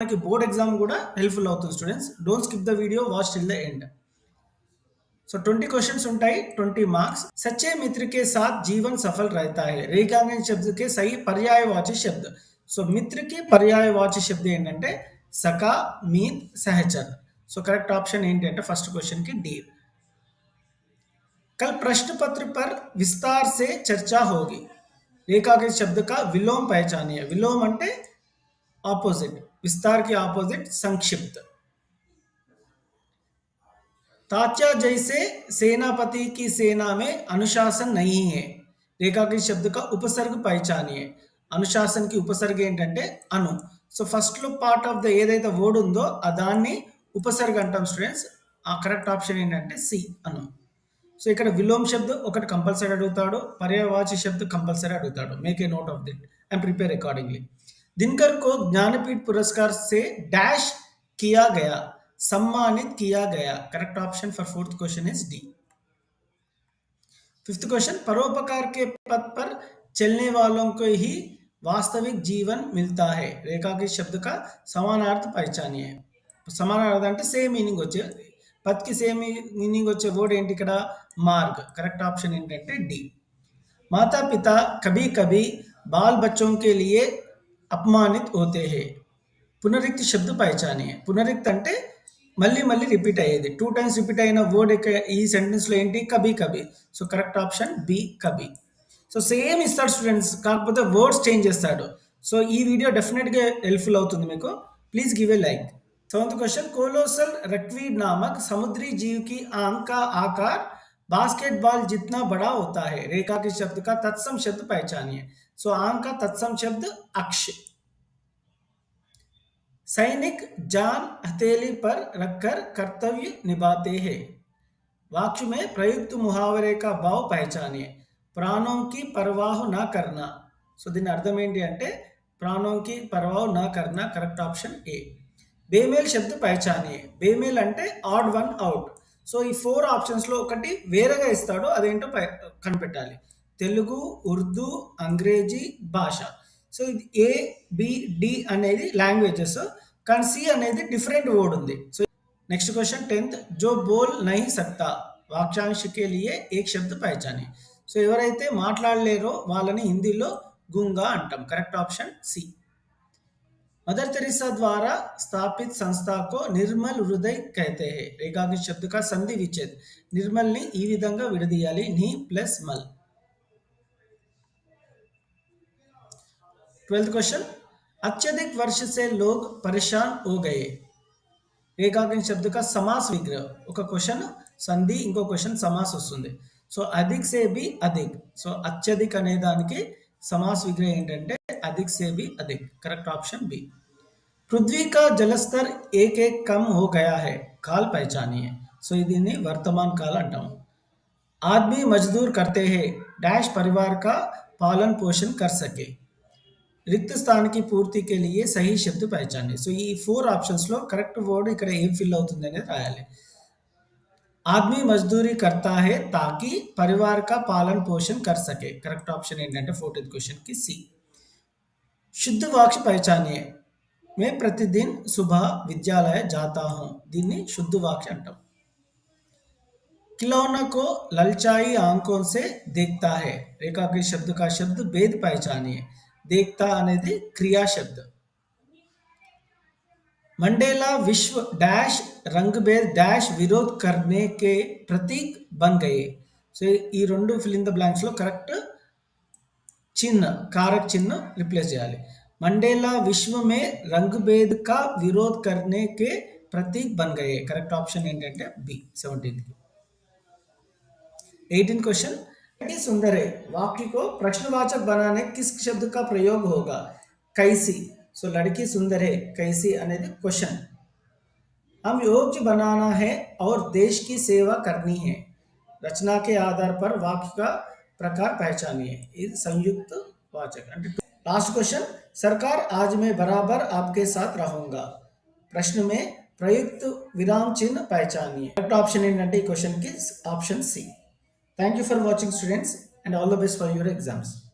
మనకి board exam కూడా helpful అవుతుంది students. Don't skip the video, watch till the end. So 20 questions ఉంటాయి, 20 marks. सच्चे मित्र के साथ जीवन सफल रहता है. रेखांकन शब्द के सही पर्यायवाची शब्द. సో మిత్ర కి పర్యాయవాచి శబ్దం ఏంటంటే సఖా, మీత్, సహచర్. సో కరెక్ట్ ఆప్షన్ ఏంటి అంటే ఫస్ట్ క్వశ్చన్ కి डी. कल प्रश्न पत्र पर विस्तार से चर्चा होगी. रेखांकन शब्द का विलोम पहचानिए. विलोम అంటే ऑपोजिट, विस्तार की ऑपोजिट संक्षिप्त. तात्या जैसे सेनापति की सेना में अनुशासन नहीं है. रेखांकित शब्द का उपसर्ग पहचानिए. अनुशासन की उपसर्ग ఏంటంటే అను. సో ఫస్ట్ లో పార్ట్ ఆఫ్ ద ఏదైతే వర్డ్ ఉందో దాన్ని ఉపసర్గ అంటాం స్టూడెంట్స్. ఆ కరెక్ట్ ఆప్షన్ ఏంటంటే సి అను. సో ఇక్కడ విలోమ్ శబ్ద ఒకటి కంపల్సరీ అడుగుతాడు, పర్యాయవాచి శబ్ద కంపల్సరీ అడుగుతాడు. Make a note of that and prepare accordingly. Dinkar को ज्ञानपीठ पुरस्कार से डैश किया गया, सम्मानित किया गया. Correct option for fourth question is D. Fifth question, परोपकार के पथ पर चलने वालों को ही वास्तविक जीवन मिलता है. रेखांकित शब्द का समानार्थ पहचानिए. समानार्थ అంటే సేమ్ మీనింగ్ వచ్చే, పత్ కి సేమ్ మీనింగ్ వచ్చే వర్డ్ ఏంటి ఇక్కడ? మార్గ్. కరెక్ట్ ఆప్షన్ ఏంటంటే डी. माता पिता कभी कभी बाल बच्चों के लिए अपमानित होते हैं. పునరుక్తి శబ్ద పహచానియే. పునరుక్తి అంటే మళ్ళీ మళ్ళీ రిపీట్ అయ్యేది. 2 టైమ్స్ రిపీట్ అయిన వర్డ్ ఈ సెంటెన్స్ లో ఏంటి? కభీ కభీ. సో కరెక్ట్ ఆప్షన్ బి కభీ. సో సేమ్ ఇస్తాడు స్టూడెంట్స్, కాకపోతే వర్డ్స్ చేంజ్ చేస్తాడు. సో ఈ వీడియో డెఫినెట్ గా హెల్ప్ఫుల్ అవుతుంది మీకు. Please give a like. Seventh question, colossal रक्वीड नामक समुद्री जीव की आंख का आकार बास्केटबॉल जितना बड़ा होता है. रेखा के शब्द का तत्सम शब्द पहचानिए. सो आंख का तत्सम शब्द अक्ष. सैनिक जान हथेली पर रखकर कर्तव्य निभाते हैं. वाक्य में प्रयुक्त मुहावरे का भाव पहचानिए. प्राणों की परवाह न करना. सो దీని అర్థం ఏంటి అంటే ప్రాణం కి పరవాహ నా కర్నా. Correct option A. బేమేల్ శబ్ద పహచానియే. బేమేల్ అంటే ఆడ్ వన్ అవుట్. సో ఈ 4 ఆప్షన్స్ లో ఒకటి వేరేగా ఇస్తాడు, అదేంటో కనిపెట్టాలి. తెలుగు, ఉర్దూ, అంగ్రేజీ భాష. సో ఇది ఏ, బి, డి అనేది లాంగ్వేజెస్, కానీ సి అనేది డిఫరెంట్ వర్డ్ ఉంది. సో నెక్స్ట్ క్వశ్చన్ 10th, जो बोल नहीं सकता వాక్యాంశ के लिए एक शब्द पहचानिए. సో ఎవరైతే మాట్లాడలేరో వాళ్ళని హిందీలో గుంగా అంటాం. Correct option C. Mother Teresa द्वारा स्थापित संस्था को निर्मल हृदय कहते हैं. रेखांकित शब्द का संधि विच्छेद. निर्मल ని ఈ విధంగా విడదీయాలి, ని ప్లస్ మల్. 12th क्वेश्चन, अत्यधिक वर्ष से लोग परेशान हो गए. रेखांकित शब्द का समास विग्रह. ఒక క్వశ్చన్ సంధి, ఇంకో క్వశ్చన్ సమాస్ వస్తుంది. సో అధిక్ సే బి అధిక్. సో అత్యధిక్ అనే దానికి సమాస్ విగ్రహం ఏంటంటే अधिक से भी अधिक. Correct option B. पृथ्वी का जलस्तर एक एक कम हो गया है. काल पहचानिए. सो దీన్ని वर्तमान काल अंटाम. आदमी मजदूर करते हैं डैश परिवार का पालन पोषण कर सके. रिक्त स्थान की पूर्ति के लिए सही शब्द पहचानिए. సో ఈ 4 ఆప్షన్స్ లో కరెక్ట్ వర్డ్ ఇక్కడ ఏం ఫిల్ అవుతుంది అనేది రాయాలి. आदमी मजदूरी करता है ताकि परिवार का पालन पोषण कर सके. करेक्ट ऑप्शन ఏంటంటే 14th क्वेश्चन की सी. शुद्ध वाक्य पहचानिए. मैं प्रतिदिन सुबह विद्यालय जाता हूं. దీన్ని शुद्ध वाक्य अंटाम. खिलौना को ललचाई आंखों से देखता है. रेखांकित शब्द का शब्द भेद पहचानिए. देखता అనేది क्रिया शब्द. मंडेला विश्व डैश रंगभेद डैश विरोध करने के प्रतीक बन गए. సో ఈ రెండు ఫిల్ ఇన్ ద బ్లాంక్స్ లో కరెక్ట్ चिन्ह, कारक चिन्ह रिप्लेस చేయాలి. मंडेला विश्व में रंगभेद का विरोध करने के प्रतीक बन गए. करेक्ट ऑप्शन ఏంటంటే बी 17th. 18th क्वेश्चन, लड़की सुंदर है वाक्य को प्रश्नवाचक बनाने किस शब्द का प्रयोग होगा? कैसी. सो लड़की सुंदर है कैसी అనేది क्वेश्चन. हम योग्य बनाना है और देश की सेवा करनी है. रचना के आधार पर वाक्य का प्रकार पहचानिए. ఇది संयुक्त वाचक అంటే. लास्ट क्वेश्चन, सरकार आज मैं बराबर आपके साथ रहूंगा. प्रश्न में प्रयुक्त विराम चिन्ह पहचानिए. करेक्ट ऑप्शन ఏంటంటే ఈ క్వశ్చన్ కి option C. Thank you for watching students and all the best for your exams.